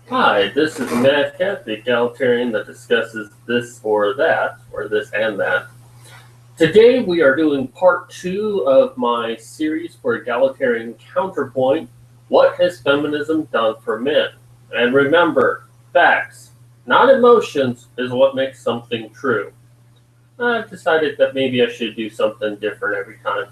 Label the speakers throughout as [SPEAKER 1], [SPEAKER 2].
[SPEAKER 1] Hi, this is Matt Cat, the Egalitarian that discusses this or that, or this and that. Today we are doing part 2 of my series for Egalitarian Counterpoint, What Has Feminism Done for Men? And remember, facts, not emotions, is what makes something true. I've decided that maybe I should do something different every time.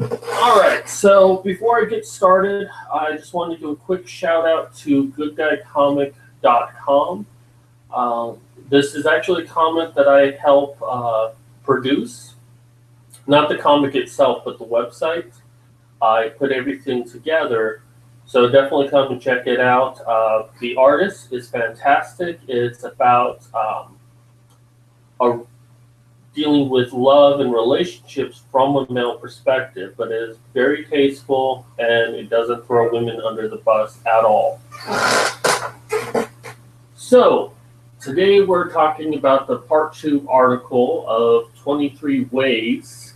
[SPEAKER 1] Alright, so before I get started, I just want to do a quick shout out to goodguycomic.com. This is actually a comic that I help produce. Not the comic itself, but the website. I put everything together, so definitely come and check it out. The artist is fantastic. It's about dealing with love and relationships from a male perspective, but it is very tasteful and it doesn't throw women under the bus at all. So, today we're talking about the part 2 article of 23 Ways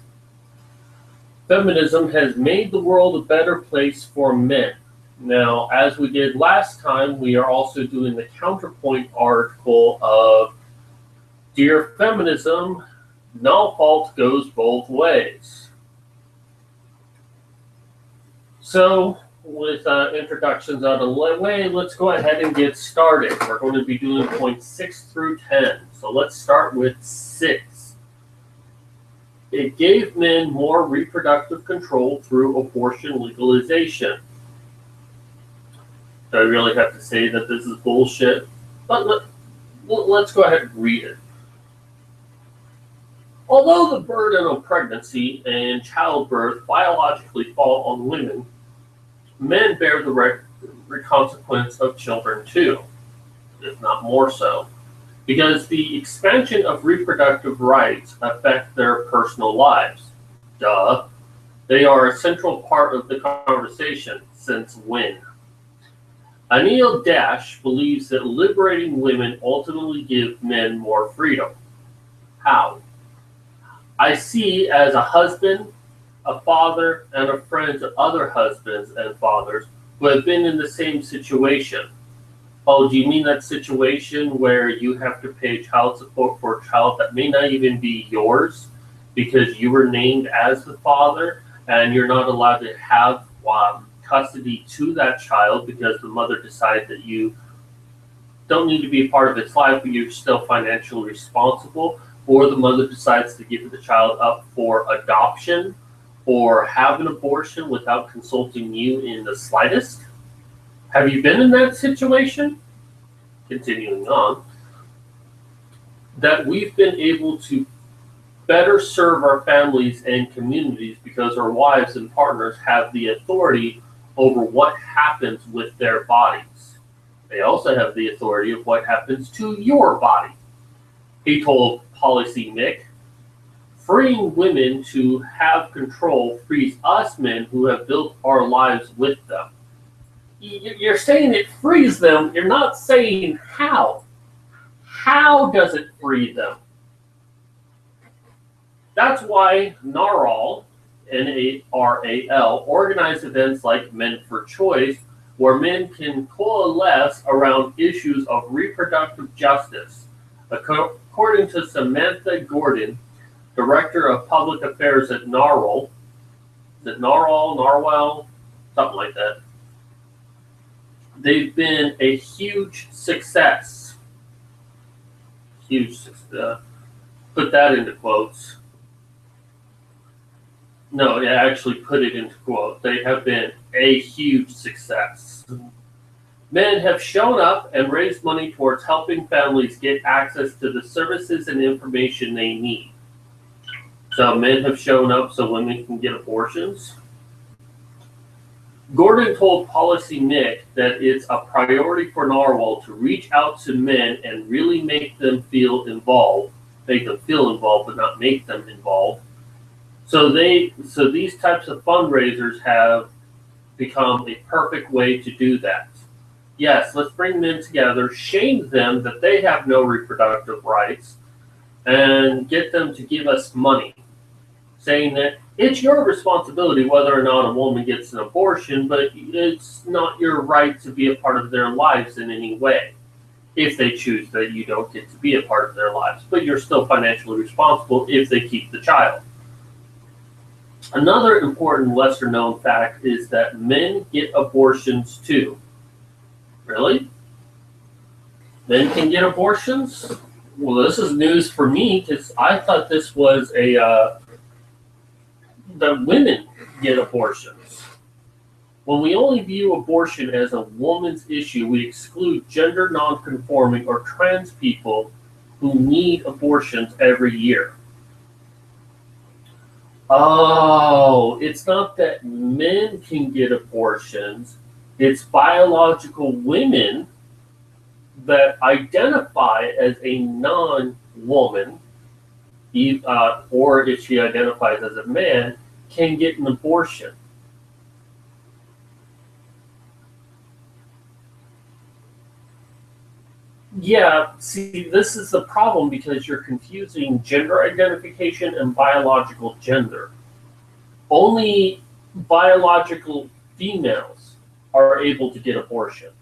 [SPEAKER 1] Feminism Has Made the World a Better Place for Men. Now, as we did last time, we are also doing the Counterpoint article of Dear Feminism, No Fault Goes Both Ways. So, with introductions out of the way, let's go ahead and get started. We're going to be doing points 6 through 10. So let's start with 6. It gave men more reproductive control through abortion legalization. Do I really have to say that this is bullshit? But let's go ahead and read it. Although the burden of pregnancy and childbirth biologically fall on women, men bear the consequence of children too, if not more so, because the expansion of reproductive rights affect their personal lives. Duh. They are a central part of the conversation, since when? Anil Dash believes that liberating women ultimately gives men more freedom. How? I see as a husband, a father, and a friend to other husbands and fathers who have been in the same situation. Oh, do you mean that situation where you have to pay child support for a child that may not even be yours because you were named as the father and you're not allowed to have custody to that child because the mother decided that you don't need to be a part of its life, but you're still financially responsible? Or the mother decides to give the child up for adoption or have an abortion without consulting you in the slightest? Have you been in that situation? Continuing on, that we've been able to better serve our families and communities because our wives and partners have the authority over what happens with their bodies. They also have the authority of what happens to your body. He told Policy Mick, freeing women to have control frees us men who have built our lives with them. You're saying it frees them. You're not saying how. How does it free them? That's why NARAL, N-A-R-A-L, organize events like Men for Choice, where men can coalesce around issues of reproductive justice. According to Samantha Gordon, Director of Public Affairs at NARAL, is it NARAL, Narwhal, something like that, they've been a huge success. Huge success. Put that into quotes. No, yeah, actually put it into quotes. They have been a huge success. Men have shown up and raised money towards helping families get access to the services and information they need. So men have shown up so women can get abortions. Gordon told Policy Mick that it's a priority for Narwhal to reach out to men and really make them feel involved. Make them feel involved, but not make them involved. So these types of fundraisers have become a perfect way to do that. Yes, let's bring men together, shame them that they have no reproductive rights, and get them to give us money, saying that It's your responsibility whether or not a woman gets an abortion, but it's not your right to be a part of their lives in any way. If they choose that you don't get to be a part of their lives, but you're still financially responsible if they keep the child. Another important lesser known fact is that men get abortions too. Really? Men can get abortions? Well, this is news for me because I thought this was that women get abortions. When we only view abortion as a woman's issue, we exclude gender nonconforming or trans people who need abortions every year. Oh, it's not that men can get abortions, it's biological women that identify as a non-woman, or if she identifies as a man, can get an abortion. Yeah, see, this is the problem because you're confusing gender identification and biological gender. Only biological females are able to get abortions.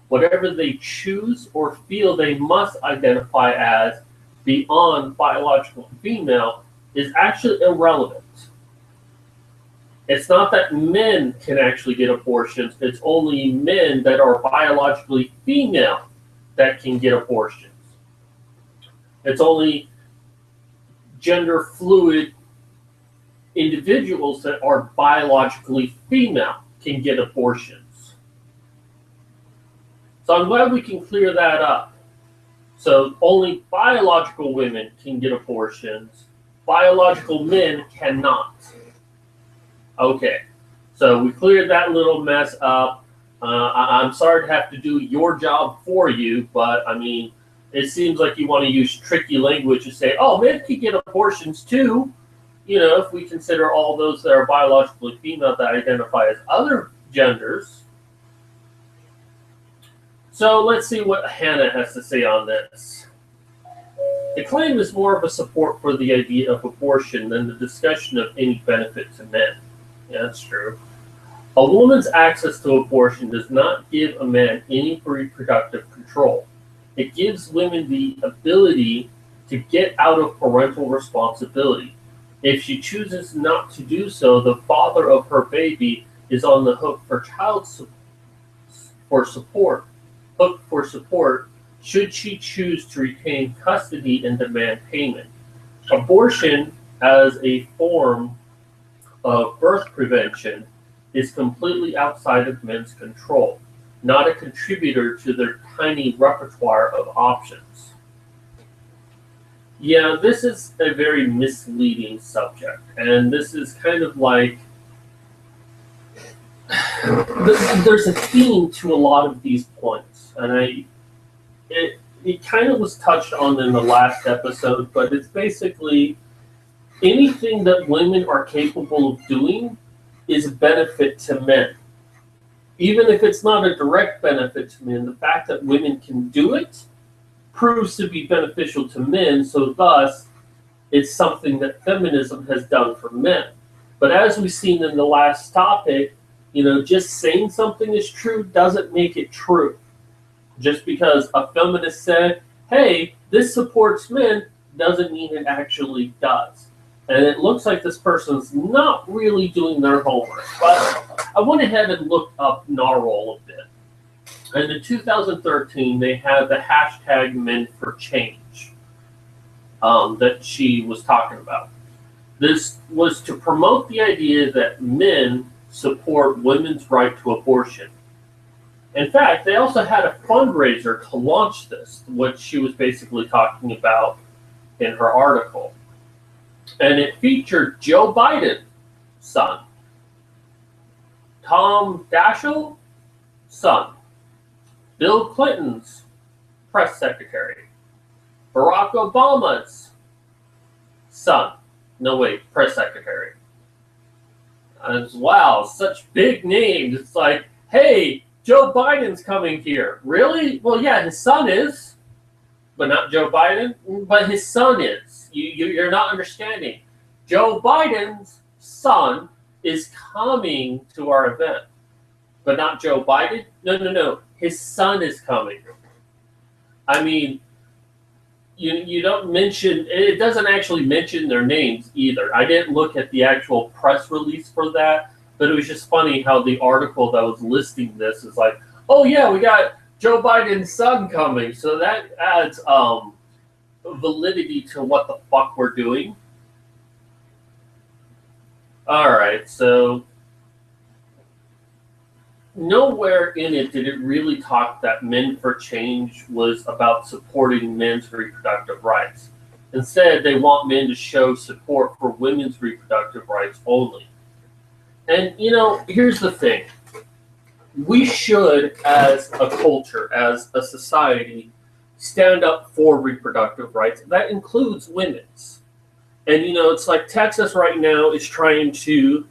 [SPEAKER 1] Whatever they choose or feel they must identify as beyond biological female is actually irrelevant. It's not that men can actually get abortions, it's only men that are biologically female that can get abortions. It's only gender fluid individuals that are biologically female can get abortions. So I'm glad we can clear that up. So only biological women can get abortions. Biological men cannot. Okay, so we cleared that little mess up. I'm sorry to have to do your job for you, but I mean, it seems like you want to use tricky language to say, oh, men can get abortions too. You know, if we consider all those that are biologically female that identify as other genders. So let's see what Hannah has to say on this. The claim is more of a support for the idea of abortion than the discussion of any benefit to men. Yeah, that's true. A woman's access to abortion does not give a man any reproductive control. It gives women the ability to get out of parental responsibility. If she chooses not to do so, the father of her baby is on the hook for support should she choose to retain custody and demand payment. Abortion as a form of birth prevention is completely outside of men's control, not a contributor to their tiny repertoire of options. Yeah, this is a very misleading subject, and this is kind of like there's a theme to a lot of these points, and it kind of was touched on in the last episode, but it's basically anything that women are capable of doing is a benefit to men. Even if it's not a direct benefit to men, the fact that women can do it proves to be beneficial to men, so thus it's something that feminism has done for men. But as we've seen in the last topic, you know, just saying something is true doesn't make it true. Just because a feminist said, hey, this supports men, doesn't mean it actually does. And it looks like this person's not really doing their homework. But I went ahead and looked up NARAL a bit. And in 2013, they had the hashtag Men for Change that she was talking about. This was to promote the idea that men support women's right to abortion. In fact, they also had a fundraiser to launch this, what she was basically talking about in her article. And it featured Joe Biden's son, Tom Daschle's son, Bill Clinton's press secretary, Barack Obama's son, press secretary. And wow, such big names. It's like, hey, Joe Biden's coming here. Really? Well, yeah, his son is, but not Joe Biden, but his son is. You're not understanding. Joe Biden's son is coming to our event. But not Joe Biden? No. His son is coming. I mean, you don't mention, it doesn't actually mention their names either. I didn't look at the actual press release for that, but it was just funny how the article that was listing this is like, oh yeah, we got Joe Biden's son coming. So that adds validity to what the fuck we're doing. All right, so nowhere in it did it really talk that Men for Change was about supporting men's reproductive rights. Instead, they want men to show support for women's reproductive rights only. And, here's the thing. We should, as a culture, as a society, stand up for reproductive rights. That includes women's. And, it's like Texas right now is trying to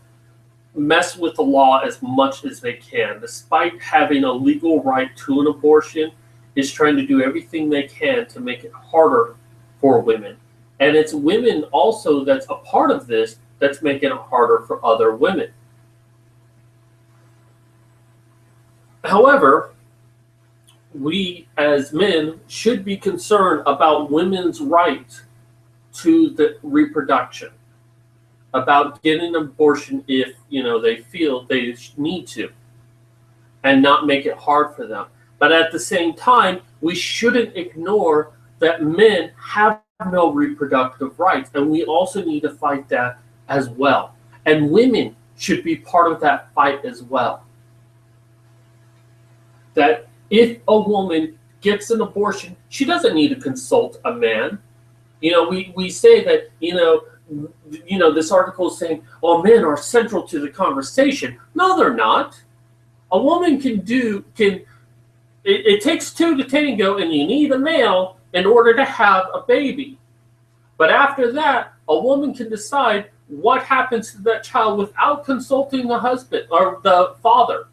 [SPEAKER 1] mess with the law as much as they can, despite having a legal right to an abortion, is trying to do everything they can to make it harder for women. And it's women also that's a part of this that's making it harder for other women. However, we as men should be concerned about women's right to the reproduction, about getting an abortion if they feel they need to, and not make it hard for them. But at the same time, we shouldn't ignore that men have no reproductive rights, and we also need to fight that as well. And women should be part of that fight as well. That if a woman gets an abortion, she doesn't need to consult a man. We say that, this article is saying, oh, men are central to the conversation. No, they're not. A woman it takes two to tango, and you need a male in order to have a baby. But after that, a woman can decide what happens to that child without consulting the husband or the father.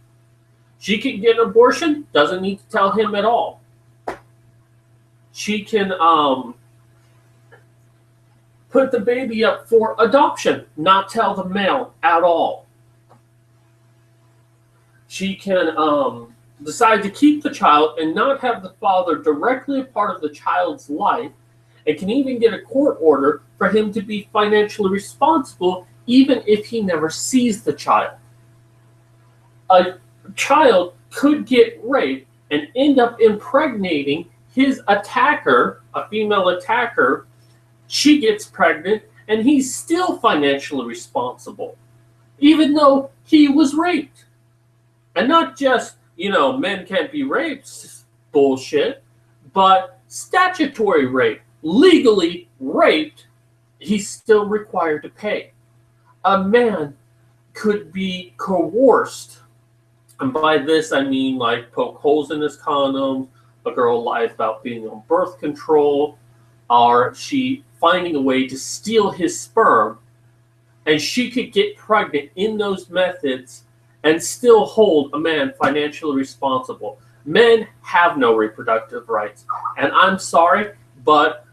[SPEAKER 1] She can get an abortion, doesn't need to tell him at all. She can put the baby up for adoption, not tell the male at all. She can decide to keep the child and not have the father directly a part of the child's life, and can even get a court order for him to be financially responsible even if he never sees the child. A child could get raped and end up impregnating his attacker, a female attacker. She gets pregnant, and he's still financially responsible, even though he was raped. And not just, men can't be raped, bullshit, but statutory rape, legally raped, he's still required to pay. A man could be coerced, and by this I mean like poke holes in his condoms, a girl lies about being on birth control, or she finding a way to steal his sperm, and she could get pregnant in those methods and still hold a man financially responsible. Men have no reproductive rights. And I'm sorry, but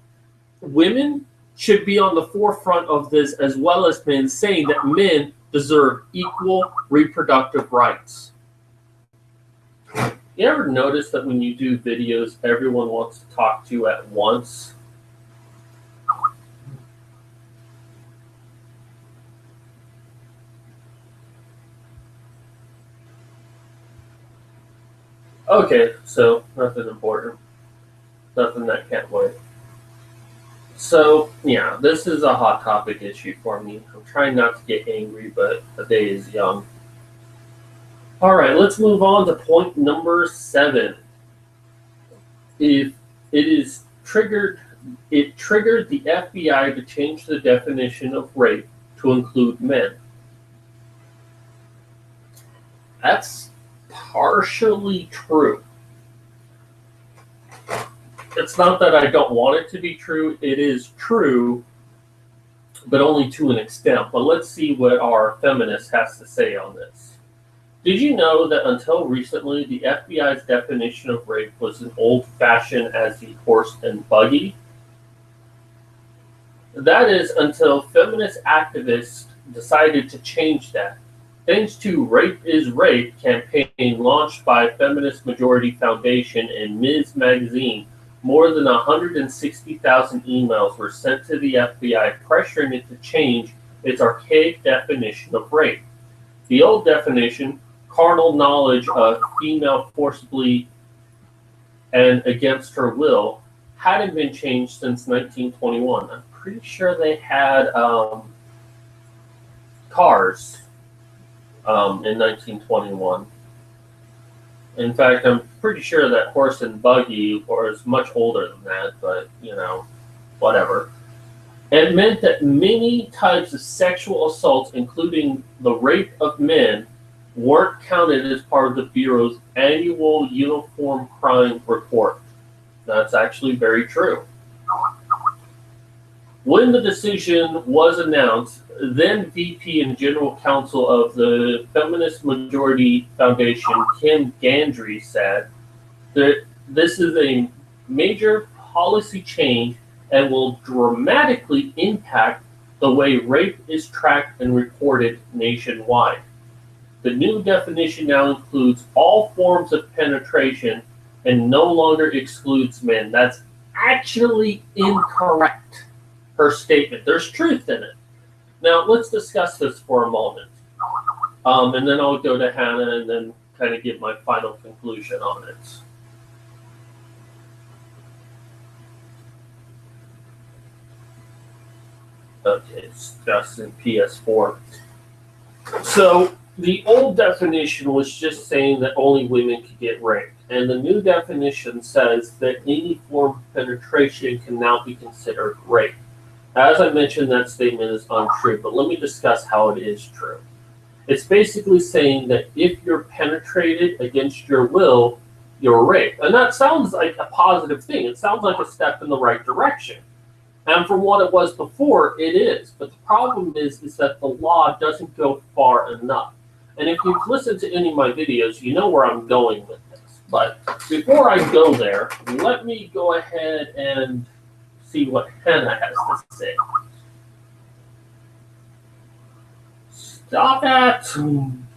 [SPEAKER 1] women should be on the forefront of this as well as men, saying that men deserve equal reproductive rights. You ever notice that when you do videos, everyone wants to talk to you at once? Okay, so nothing important. Nothing that can't wait. So, yeah, this is a hot topic issue for me. I'm trying not to get angry, but the day is young. All right, let's move on to point number 7. If it triggered the FBI to change the definition of rape to include men. That's partially true. It's not that I don't want it to be true. It is true, but only to an extent. But let's see what our feminist has to say on this. Did you know that until recently, the FBI's definition of rape was as old-fashioned as the horse and buggy? That is until feminist activists decided to change that. Thanks to Rape is Rape campaign launched by Feminist Majority Foundation and Ms. Magazine, more than 160,000 emails were sent to the FBI pressuring it to change its archaic definition of rape. The old definition, carnal knowledge of female forcibly and against her will, hadn't been changed since 1921. I'm pretty sure they had cars in 1921. In fact, I'm pretty sure that horse and buggy was much older than that, but, you know, whatever. It meant that many types of sexual assaults, including the rape of men, weren't counted as part of the Bureau's annual Uniform Crime Report. That's actually very true. When the decision was announced, then VP and General Counsel of the Feminist Majority Foundation, Kim Gandry, said that this is a major policy change and will dramatically impact the way rape is tracked and reported nationwide. The new definition now includes all forms of penetration and no longer excludes men. That's actually incorrect, her statement. There's truth in it. Now, let's discuss this for a moment. And then I'll go to Hannah and then kind of give my final conclusion on it. Okay, it's just in PS4. So, the old definition was just saying that only women could get raped. And the new definition says that any form of penetration can now be considered rape. As I mentioned, that statement is untrue, but let me discuss how it is true. It's basically saying that if you're penetrated against your will, you're raped. And that sounds like a positive thing. It sounds like a step in the right direction. And from what it was before, it is. But the problem is that the law doesn't go far enough. And if you've listened to any of my videos, you know where I'm going with this. But before I go there, let me go ahead and see what Hannah has to say. Stop it!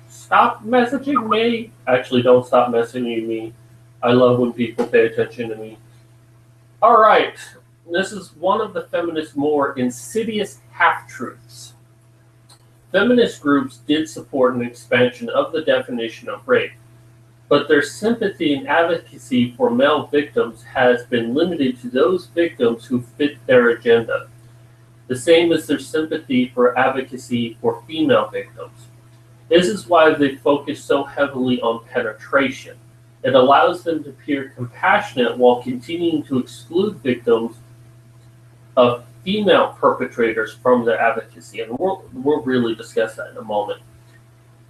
[SPEAKER 1] Stop messaging me. Actually, don't stop messaging me. I love when people pay attention to me. All right. This is one of the feminists' more insidious half-truths. Feminist groups did support an expansion of the definition of rape, but their sympathy and advocacy for male victims has been limited to those victims who fit their agenda, the same as their sympathy for advocacy for female victims. This is why they focus so heavily on penetration. It allows them to appear compassionate while continuing to exclude victims of female perpetrators from their advocacy, and we'll really discuss that in a moment.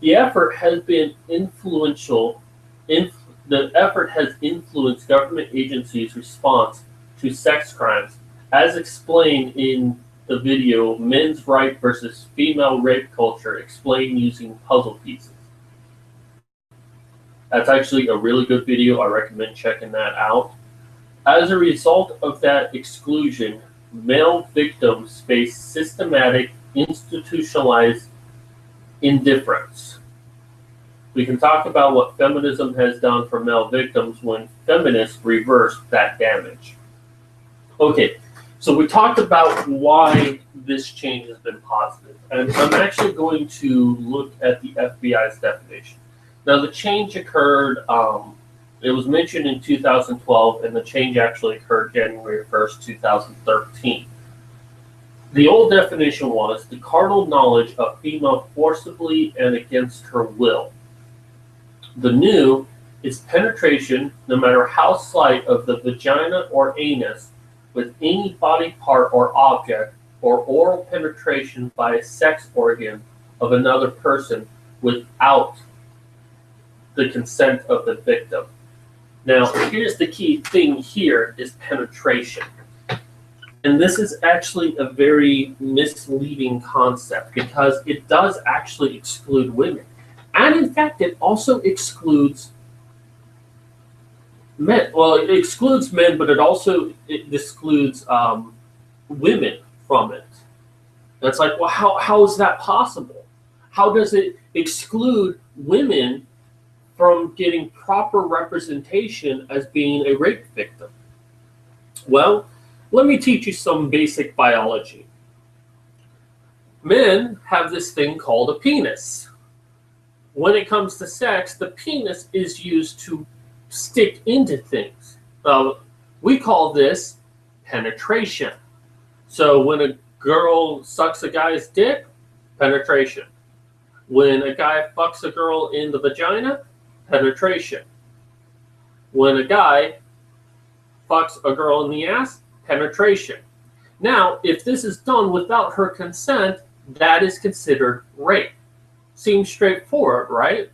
[SPEAKER 1] The effort has been influential. The effort has influenced government agencies' response to sex crimes, as explained in the video "Men's Right versus Female Rape Culture," explained using puzzle pieces. That's actually a really good video. I recommend checking that out. As a result of that exclusion, male victims face systematic, institutionalized indifference. We can talk about what feminism has done for male victims when feminists reverse that damage. Okay, so we talked about why this change has been positive, and I'm actually going to look at the FBI's definition. Now, the change occurred, it was mentioned in 2012, and the change actually occurred January 1st, 2013. The old definition was the carnal knowledge of female forcibly and against her will. The new is penetration, no matter how slight, of the vagina or anus with any body part or object, or oral penetration by a sex organ of another person without the consent of the victim. Now, here's the key thing here is penetration. And this is actually a very misleading concept because it does actually exclude women. And in fact, it also excludes men. Well, it excludes men, but it excludes women from it. It's like, well, how is that possible? How does it exclude women from getting proper representation as being a rape victim? Well, let me teach you some basic biology. Men have this thing called a penis. When it comes to sex, the penis is used to stick into things. We call this penetration. So when a girl sucks a guy's dick, penetration. When a guy fucks a girl in the vagina, penetration. When a guy fucks a girl in the ass, penetration. Now, if this is done without her consent, that is considered rape. Seems straightforward, right?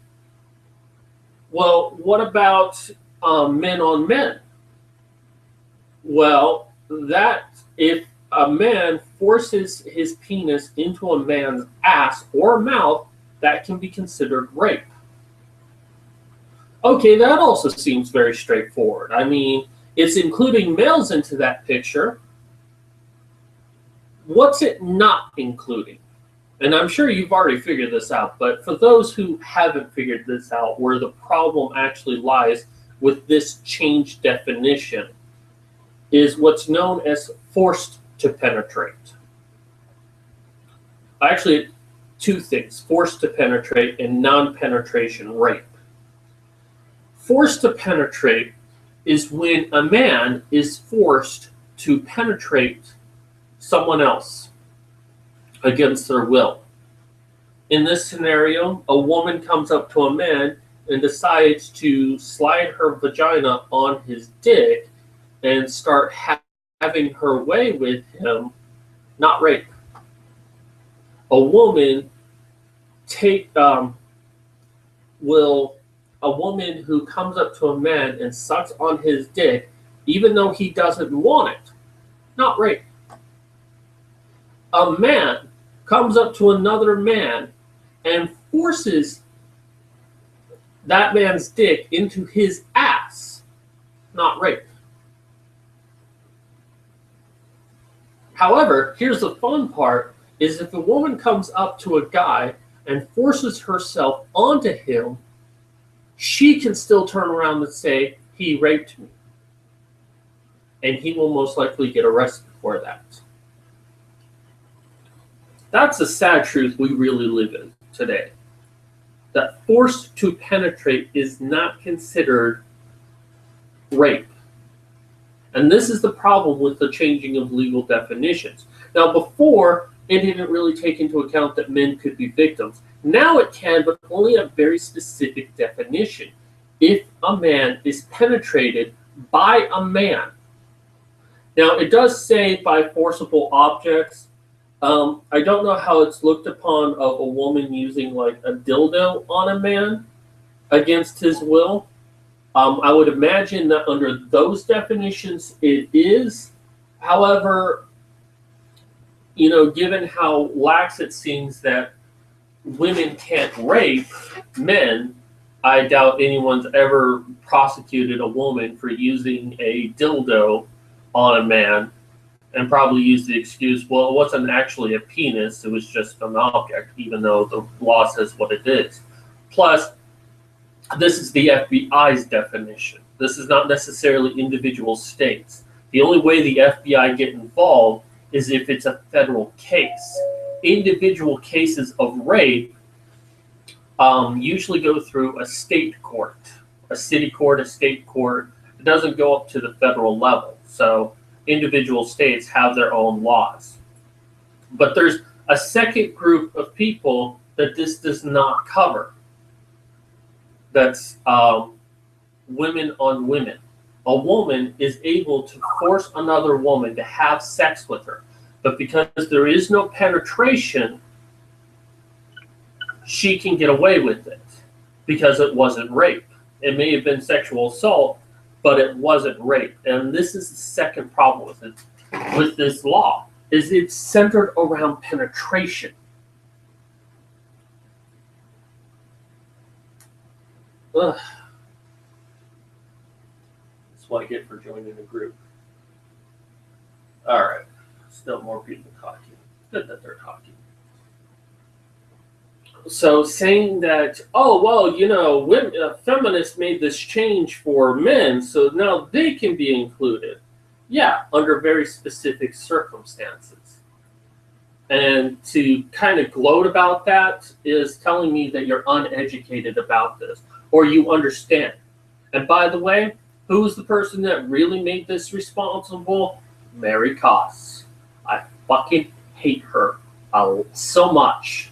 [SPEAKER 1] Well, what about men on men? Well, that if a man forces his penis into a man's ass or mouth, that can be considered rape. Okay, that also seems very straightforward. I mean, it's including males into that picture. What's it not including? And I'm sure you've already figured this out, but for those who haven't figured this out, where the problem actually lies with this changed definition is what's known as forced to penetrate. Actually, two things, forced to penetrate and non-penetration rape. Forced to penetrate is when a man is forced to penetrate someone else against their will. In this scenario, a woman comes up to a man and decides to slide her vagina on his dick and start having her way with him, not rape. A woman a woman who comes up to a man and sucks on his dick, even though he doesn't want it, not rape. A man comes up to another man and forces that man's dick into his ass, not rape. However, here's the fun part, is if a woman comes up to a guy and forces herself onto him, she can still turn around and say, he raped me. And he will most likely get arrested for that. That's the sad truth we really live in today. That forced to penetrate is not considered rape. And this is the problem with the changing of legal definitions. Now, before, it didn't really take into account that men could be victims. Now it can, but only a very specific definition. If a man is penetrated by a man. Now, it does say by forcible objects. I don't know how it's looked upon of a woman using like a dildo on a man against his will. I would imagine that under those definitions it is. However, given how lax it seems that women can't rape men, I doubt anyone's ever prosecuted a woman for using a dildo on a man. And probably use the excuse, well, it wasn't actually a penis, it was just an object, even though the law says what it is. Plus, this is the FBI's definition. This is not necessarily individual states. The only way the FBI get involved is if it's a federal case. Individual cases of rape usually go through a state court, a city court, a state court. It doesn't go up to the federal level. So individual states have their own laws. But there's a second group of people that this does not cover. That's women on women. A woman is able to force another woman to have sex with her. But because there is no penetration, she can get away with it because it wasn't rape. It may have been sexual assault, but it wasn't rape. And this is the second problem with it, with this law, is it's centered around penetration. Ugh. That's what I get for joining a group. All right, still more people talking. Good that they're talking. So saying that, oh, well, you know, women, feminists made this change for men, so now they can be included. Yeah, under very specific circumstances. And to kind of gloat about that is telling me that you're uneducated about this, or you understand. And by the way, who was the person that really made this responsible? Mary Koss. I fucking hate her so much.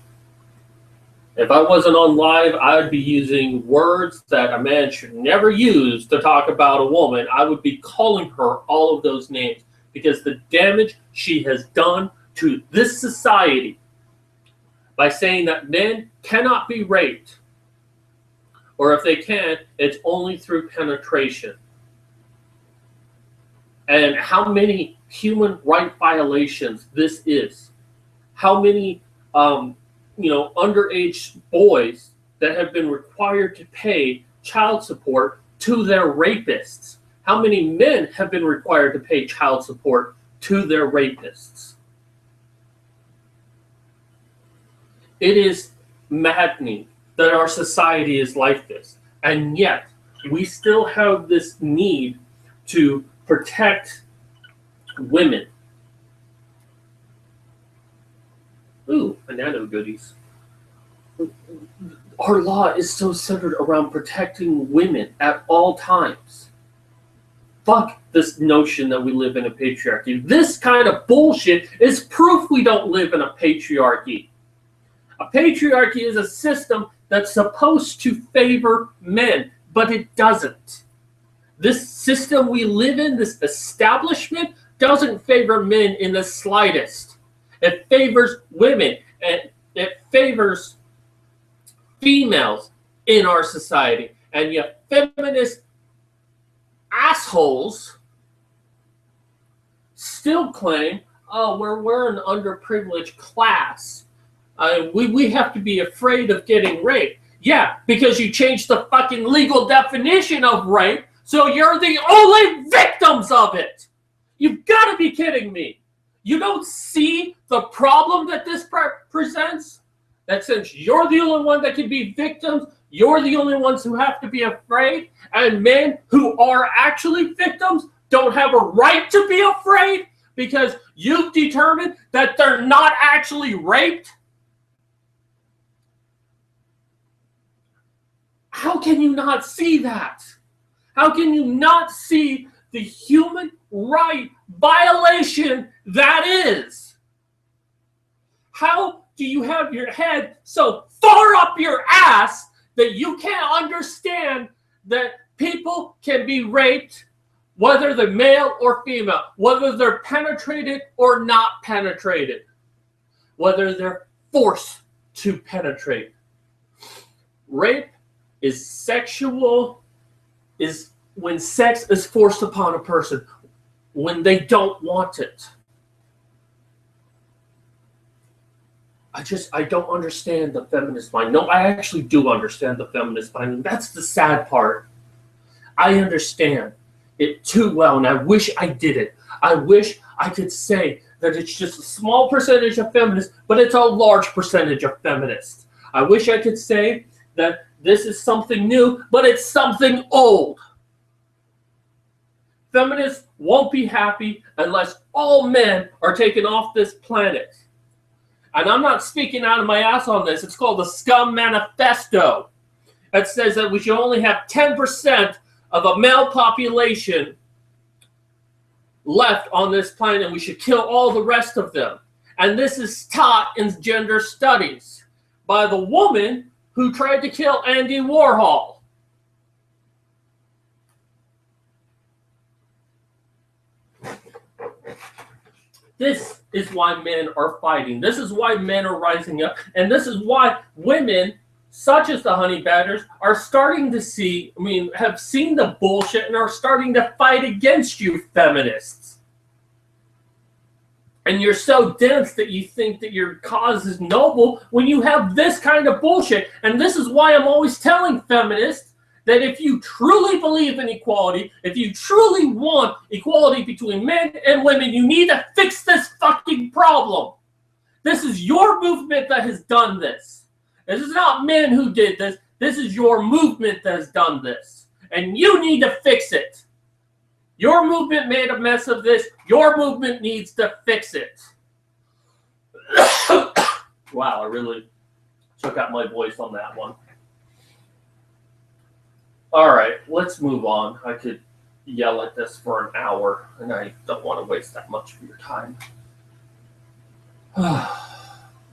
[SPEAKER 1] If I wasn't on live, I would be using words that a man should never use to talk about a woman. I would be calling her all of those names because the damage she has done to this society by saying that men cannot be raped, or if they can, it's only through penetration. And how many human right violations this is. How many underage boys that have been required to pay child support to their rapists. How many men have been required to pay child support to their rapists? It is maddening that our society is like this. And yet, we still have this need to protect women. Ooh, banana goodies. Our law is so centered around protecting women at all times. Fuck this notion that we live in a patriarchy. This kind of bullshit is proof we don't live in a patriarchy. A patriarchy is a system that's supposed to favor men, but it doesn't. This system we live in, this establishment, doesn't favor men in the slightest. It favors women, and it favors females in our society. And yet feminist assholes still claim, oh, we're an underprivileged class. We have to be afraid of getting raped. Yeah, because you changed the fucking legal definition of rape, so you're the only victims of it. You've got to be kidding me. You don't see the problem that this presents? That since you're the only one that can be victims, you're the only ones who have to be afraid, and men who are actually victims don't have a right to be afraid because you've determined that they're not actually raped? How can you not see that? How can you not see the human right violation that is? How do you have your head so far up your ass that you can't understand that people can be raped, whether they're male or female, whether they're penetrated or not penetrated, whether they're forced to penetrate? Rape is when sex is forced upon a person, when they don't want it. I don't understand the feminist mind. No, I actually do understand the feminist mind, and that's the sad part. I understand it too well, and I wish I did it. I wish I could say that it's just a small percentage of feminists, but it's a large percentage of feminists. I wish I could say that this is something new, but it's something old. Feminists won't be happy unless all men are taken off this planet. And I'm not speaking out of my ass on this. It's called the Scum Manifesto. It says that we should only have 10% of a male population left on this planet, and we should kill all the rest of them. And this is taught in gender studies by the woman who tried to kill Andy Warhol. This is why men are fighting. This is why men are rising up. And this is why women, such as the honey badgers, are starting to see, have seen the bullshit and are starting to fight against you feminists. And you're so dense that you think that your cause is noble when you have this kind of bullshit. And this is why I'm always telling feminists that if you truly believe in equality, if you truly want equality between men and women, you need to fix this fucking problem. This is your movement that has done this. This is not men who did this. This is your movement that has done this. And you need to fix it. Your movement made a mess of this. Your movement needs to fix it. Wow, I really took out my voice on that one. All right, let's move on. I could yell at this for an hour, and I don't want to waste that much of your time.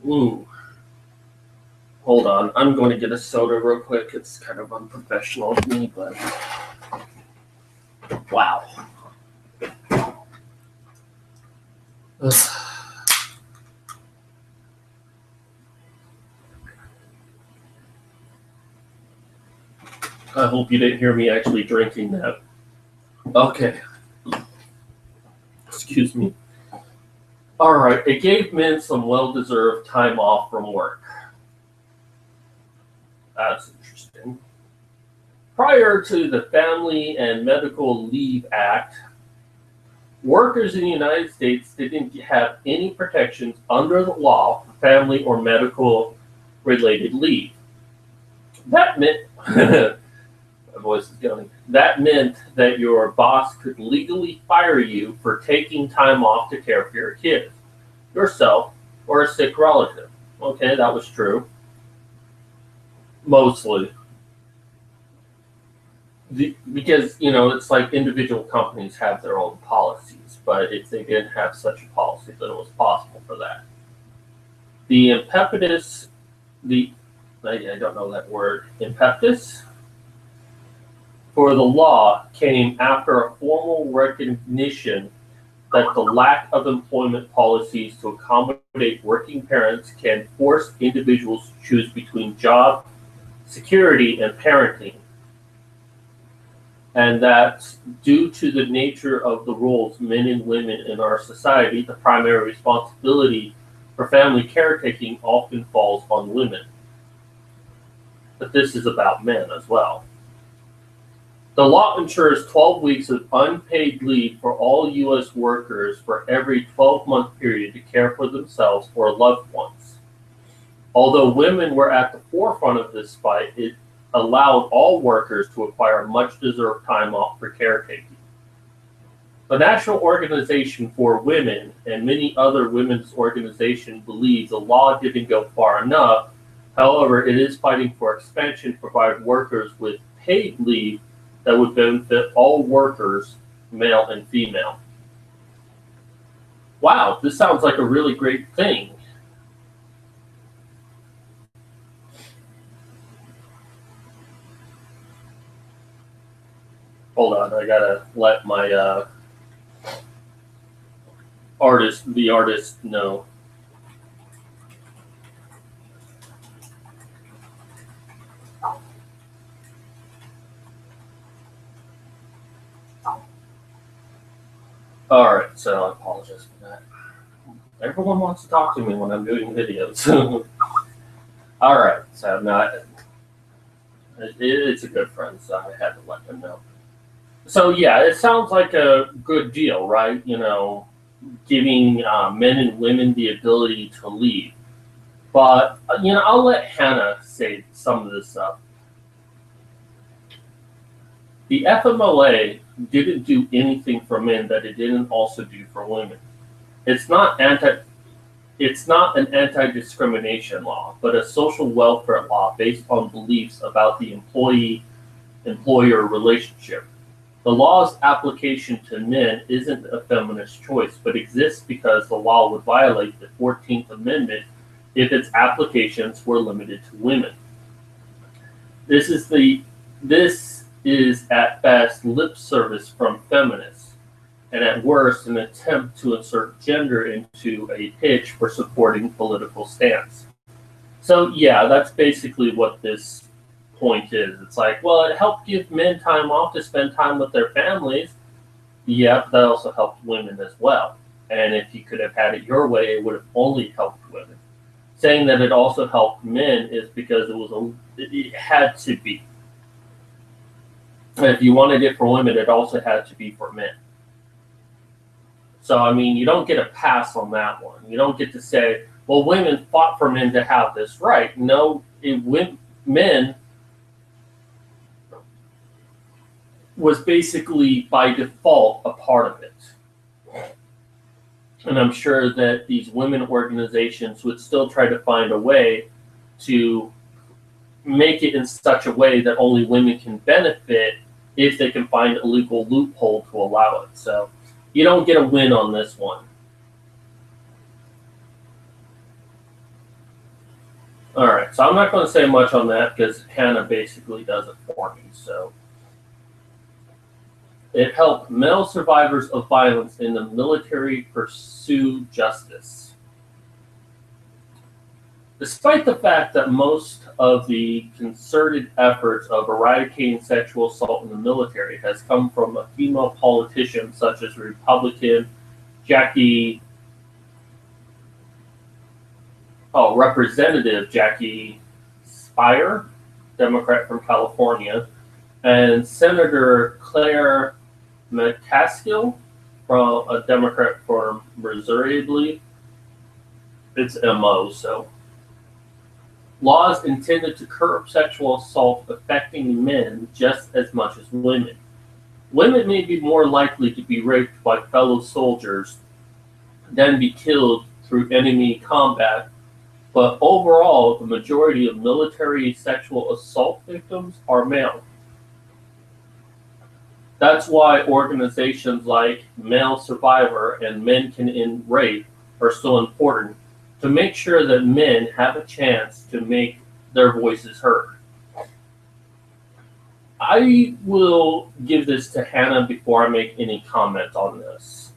[SPEAKER 1] Ooh. Hold on, I'm going to get a soda real quick. It's kind of unprofessional of me, but wow. I hope you didn't hear me actually drinking that. Okay. Excuse me. All right, it gave men some well-deserved time off from work. That's interesting. Prior to the Family and Medical Leave Act, workers in the United States didn't have any protections under the law for family or medical-related leave. That meant, my voice is going, that meant that your boss could legally fire you for taking time off to care for your kids, yourself, or a sick relative. Okay, that was true. Mostly. Because, it's like individual companies have their own policies, but if they didn't have such a policy, then it was possible for that. The impetus, I don't know that word, impetus for the law came after a formal recognition that the lack of employment policies to accommodate working parents can force individuals to choose between job security and parenting. And that due to the nature of the roles men and women in our society, the primary responsibility for family caretaking often falls on women. But this is about men as well. The law ensures 12 weeks of unpaid leave for all U.S. workers for every 12-month period to care for themselves or loved ones. Although women were at the forefront of this fight, it allowed all workers to acquire much-deserved time off for caretaking. The National Organization for Women and many other women's organizations believe the law didn't go far enough. However, it is fighting for expansion to provide workers with paid leave that would benefit all workers, male and female. Wow, this sounds like a really great thing. Hold on, I gotta let my the artist know. All right, so I apologize for that. Everyone wants to talk to me when I'm doing videos. All right, so it's a good friend, so I had to let them know. So yeah, it sounds like a good deal, right? Giving men and women the ability to leave. But, I'll let Hannah say some of this stuff. The FMLA didn't do anything for men that it didn't also do for women. It's not an anti-discrimination law, but a social welfare law based on beliefs about the employee-employer relationship. The law's application to men isn't a feminist choice, but exists because the law would violate the 14th Amendment if its applications were limited to women. This is at best lip service from feminists, and at worst an attempt to insert gender into a pitch for supporting political stance. So yeah, that's basically what this point is. It's like, well, it helped give men time off to spend time with their families. Yeah, but that also helped women as well. And if you could have had it your way, it would have only helped women. Saying that it also helped men is because it had to be. And if you wanted it for women, it also had to be for men. So, you don't get a pass on that one. You don't get to say, Well, women fought for men to have this right. No, men was basically by default a part of it. And I'm sure that these women organizations would still try to find a way to make it in such a way that only women can benefit if they can find a legal loophole to allow it. So you don't get a win on this one. All right, so I'm not going to say much on that because Hannah basically does it for me. So it helped male survivors of violence in the military pursue justice. Despite the fact that most of the concerted efforts of eradicating sexual assault in the military has come from a female politician such as Representative Jackie Speier, Democrat from California, and Senator Claire McCaskill, from a Democrat from Missouri, I believe. It's MO, so. Laws intended to curb sexual assault affecting men just as much as women. Women may be more likely to be raped by fellow soldiers than be killed through enemy combat, but overall, the majority of military sexual assault victims are male. That's why organizations like Male Survivor and Men Can End Rape are so important, to make sure that men have a chance to make their voices heard. I will give this to Hannah before I make any comment on this,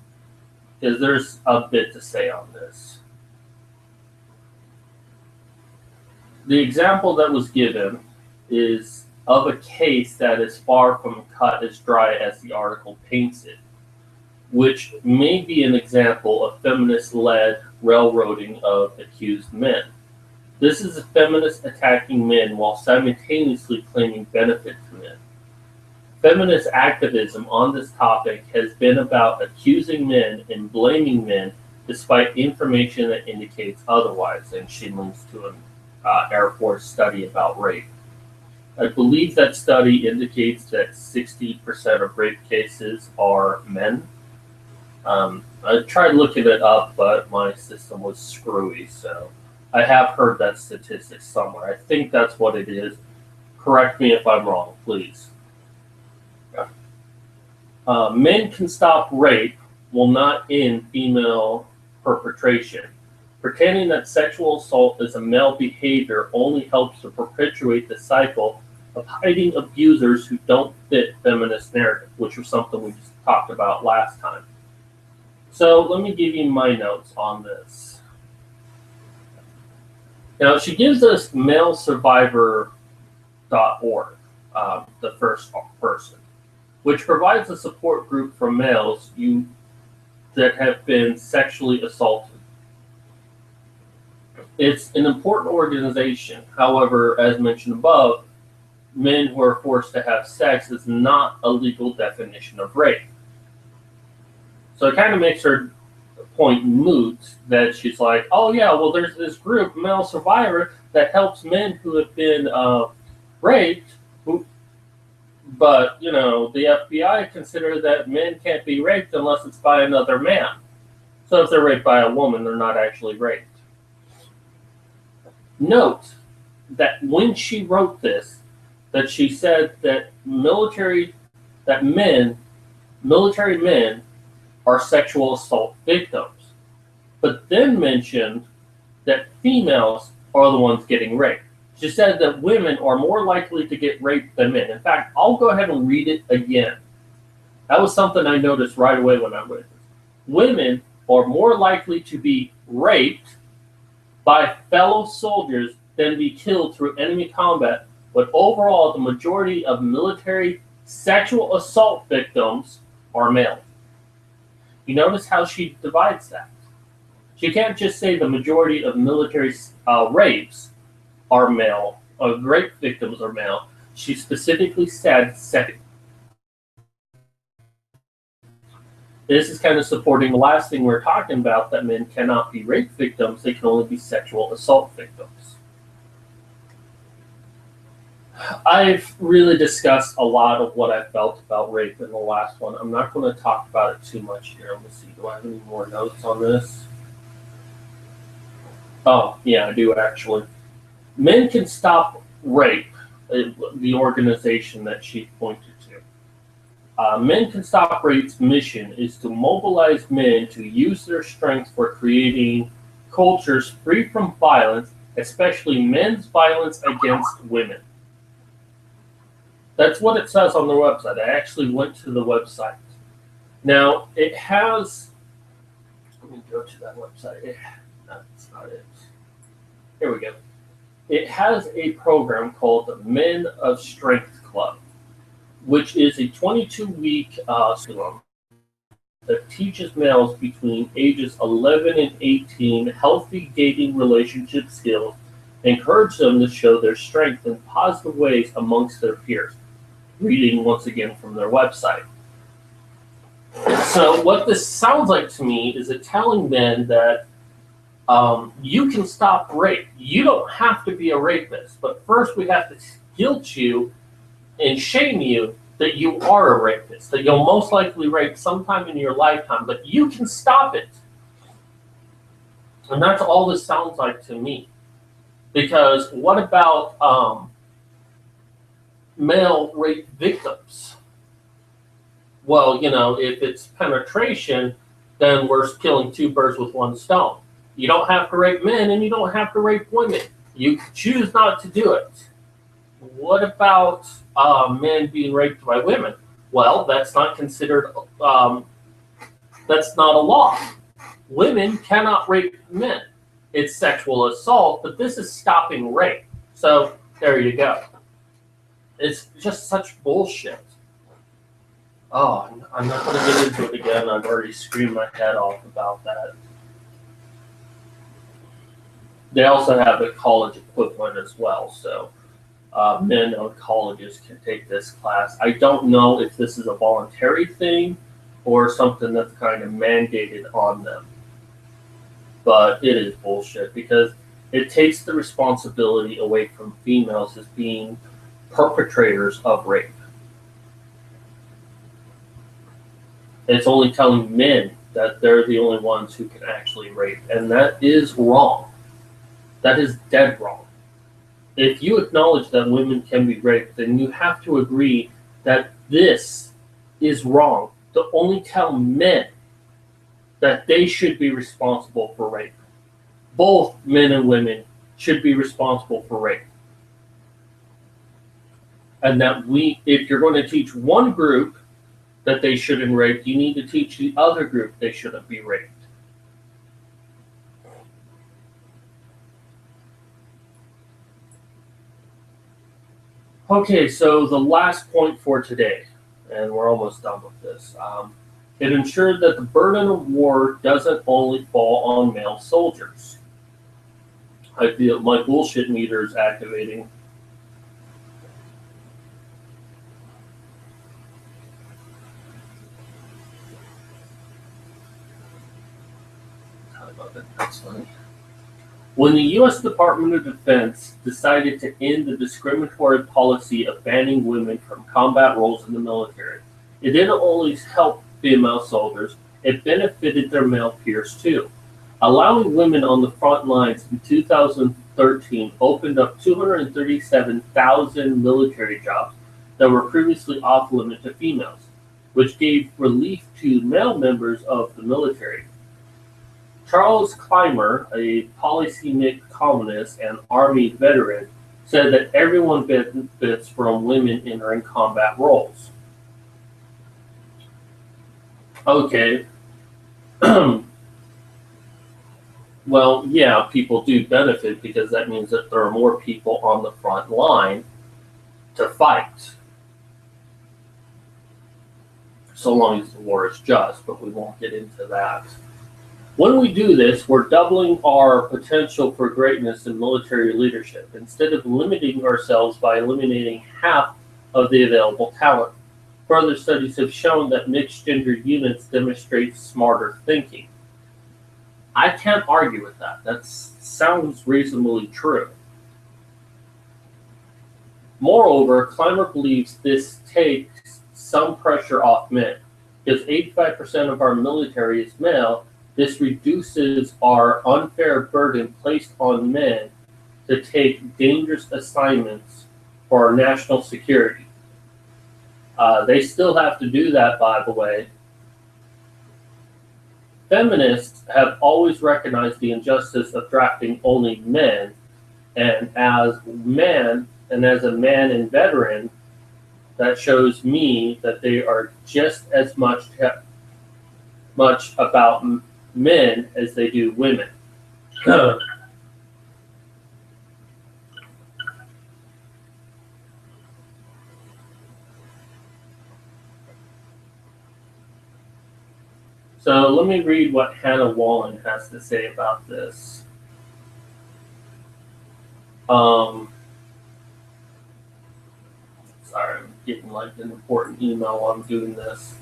[SPEAKER 1] because there's a bit to say on this. The example that was given is of a case that is far from cut as dry as the article paints it, which may be an example of feminist-led railroading of accused men. This is a feminist attacking men while simultaneously claiming benefit to men. Feminist activism on this topic has been about accusing men and blaming men despite information that indicates otherwise, and she links to an Air Force study about rape. I believe that study indicates that 60% of rape cases are men. I tried looking it up, but my system was screwy, so I have heard that statistic somewhere. I think that's what it is. Correct me if I'm wrong, please. Men Can Stop Rape will not end female perpetration. Pretending that sexual assault is a male behavior only helps to perpetuate the cycle of hiding abusers who don't fit feminist narrative, which was something we just talked about last time. So let me give you my notes on this. Now, she gives us malesurvivor.org, the first person, which provides a support group for males that have been sexually assaulted. It's an important organization. However, as mentioned above, men who are forced to have sex is not a legal definition of rape. So it kind of makes her point moot that she's like, oh yeah, well there's this group, Male Survivor, that helps men who have been raped, but, you know, the FBI consider that men can't be raped unless it's by another man. So if they're raped by a woman, they're not actually raped. Note that when she wrote this, that she said that military men are sexual assault victims, but then mentioned that females are the ones getting raped. She said that women are more likely to get raped than men. In fact, I'll go ahead and read it again. That was something I noticed right away when I read this. Women are more likely to be raped by fellow soldiers than be killed through enemy combat, but overall, the majority of military sexual assault victims are male. You notice how she divides that. She can't just say the majority of military rapes are male, rape victims are male. She specifically said second. This is kind of supporting the last thing we're talking about, that men cannot be rape victims, they can only be sexual assault victims. I've really discussed a lot of what I felt about rape in the last one. I'm not going to talk about it too much here. Let me see, do I have any more notes on this? Oh, yeah, I do actually. Men Can Stop Rape, the organization that she pointed to. Men Can Stop Rape's mission is to mobilize men to use their strength for creating cultures free from violence, especially men's violence against women. That's what it says on their website. I actually went to the website. Now, it has, let me go to that website. That's not it. Here we go. It has a program called the Men of Strength Club, which is a 22-week curriculum that teaches males between ages 11 and 18 healthy dating relationship skills, encourage them to show their strength in positive ways amongst their peers. Reading once again from their website. So what this sounds like to me is it telling men that you can stop rape. You don't have to be a rapist, but first we have to guilt you and shame you that you are a rapist, that you'll most likely rape sometime in your lifetime, but you can stop it. And that's all this sounds like to me. Because what about male rape victims? Well, you know, if it's penetration, then we're killing two birds with one stone. You don't have to rape men and you don't have to rape women. You choose not to do it. What about men being raped by women? Well, that's not considered, that's not a law. Women cannot rape men. It's sexual assault, but this is stopping rape. So there you go. It's just such bullshit. Oh, I'm not going to get into it again. I've already screamed my head off about that. They also have a college equivalent as well, so men on colleges can take this class. I don't know if this is a voluntary thing or something that's kind of mandated on them. But it is bullshit because it takes the responsibility away from females as being perpetrators of rape. It's only telling men that they're the only ones who can actually rape, and that is wrong. That is dead wrong. If you acknowledge that women can be raped, then you have to agree that this is wrong. To only tell men that they should be responsible for rape. Both men and women should be responsible for rape. And that if you're going to teach one group that they shouldn't rape, you need to teach the other group they shouldn't be raped. Okay, so the last point for today, and we're almost done with this. It ensured that the burden of war doesn't only fall on male soldiers. I feel my bullshit meter is activating. That's funny. When the U.S. Department of Defense decided to end the discriminatory policy of banning women from combat roles in the military, it didn't only help female soldiers, it benefited their male peers too. Allowing women on the front lines in 2013 opened up 237,000 military jobs that were previously off limit to females, which gave relief to male members of the military. Charles Clymer, a polycynic communist and Army veteran, said that everyone benefits from women entering combat roles. Okay. Well, yeah, people do benefit because that means that there are more people on the front line to fight. So long as the war is just, but we won't get into that. When we do this, we're doubling our potential for greatness in military leadership, instead of limiting ourselves by eliminating half of the available talent. Further studies have shown that mixed gender units demonstrate smarter thinking. I can't argue with that. That sounds reasonably true. Moreover, Clymer believes this takes some pressure off men. Because 85% of our military is male, this reduces our unfair burden placed on men to take dangerous assignments for our national security. They still have to do that, by the way. Feminists have always recognized the injustice of drafting only men, and as a man and veteran, that shows me that they are just as much about men as they do women. So let me read what Hannah Wallen has to say about this. Sorry, I'm getting like an important email while I'm doing this.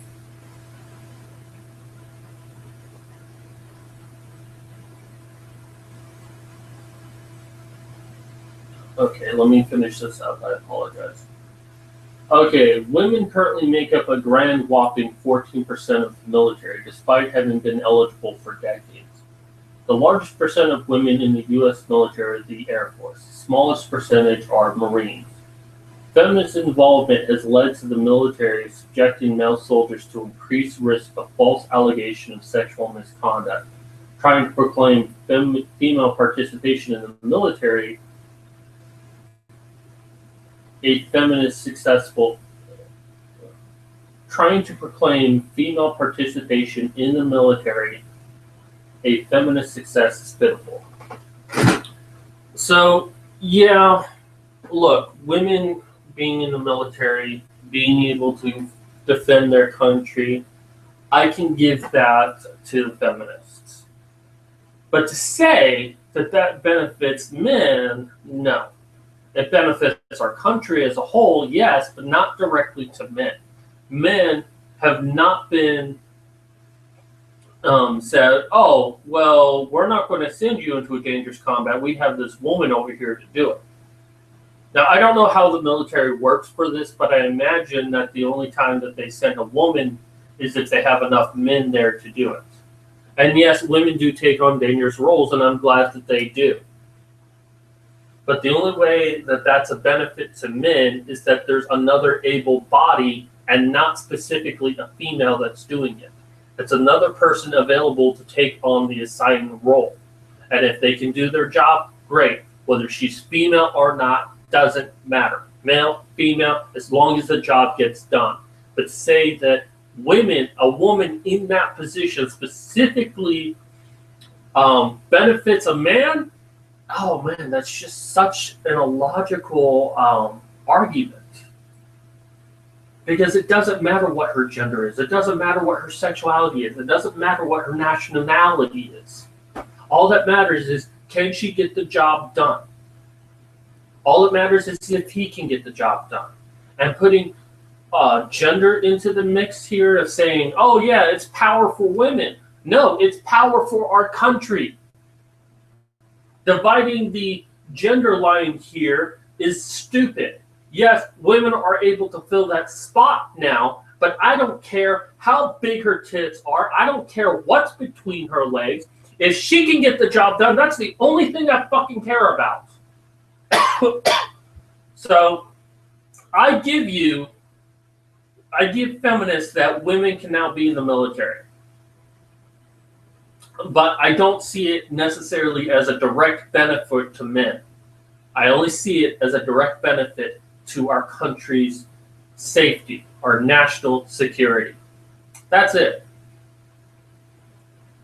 [SPEAKER 1] Okay, let me finish this up. I apologize. Okay, women currently make up a grand whopping 14% of the military, despite having been eligible for decades. The largest percent of women in the U.S. military is the Air Force. The smallest percentage are Marines. Feminist involvement has led to the military subjecting male soldiers to increased risk of false allegation of sexual misconduct, trying to proclaim female participation in the military a feminist successful, trying to proclaim female participation in the military a feminist success is pitiful. So, yeah, look, women being in the military, being able to defend their country, I can give that to the feminists. But to say that that benefits men, no. It benefits our country as a whole, yes, but not directly to men. Men have not been said, oh, well, we're not going to send you into a dangerous combat. We have this woman over here to do it. Now, I don't know how the military works for this, but I imagine that the only time that they send a woman is if they have enough men there to do it. And yes, women do take on dangerous roles, and I'm glad that they do. But the only way that that's a benefit to men is that there's another able body and not specifically a female that's doing it. It's another person available to take on the assigned role. And if they can do their job, great. Whether she's female or not, doesn't matter. Male, female, as long as the job gets done. But say that a woman in that position specifically benefits a man, oh man, that's just such an illogical argument. Because it doesn't matter what her gender is. It doesn't matter what her sexuality is. It doesn't matter what her nationality is. All that matters is, can she get the job done? All that matters is if he can get the job done. And putting gender into the mix here of saying, oh yeah, it's power for women. No, it's power for our country. Dividing the gender line here is stupid. Yes, women are able to fill that spot now, but I don't care how big her tits are. I don't care what's between her legs. If she can get the job done, that's the only thing I fucking care about. So, I give feminists that women can now be in the military. But I don't see it necessarily as a direct benefit to men. I only see it as a direct benefit to our country's safety, our national security. That's it.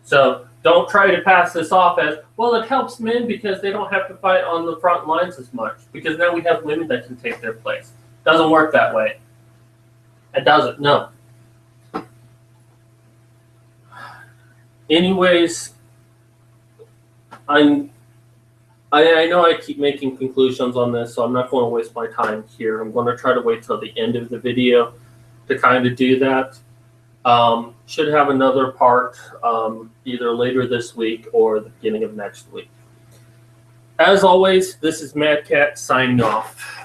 [SPEAKER 1] So don't try to pass this off as, well, it helps men because they don't have to fight on the front lines as much, because now we have women that can take their place. Doesn't work that way. It doesn't, no. Anyways, I know I keep making conclusions on this, so I'm not going to waste my time here. I'm going to try to wait till the end of the video. to kind of do that. Should have another part either later this week or the beginning of next week. As always, this is Mad Cat signing off.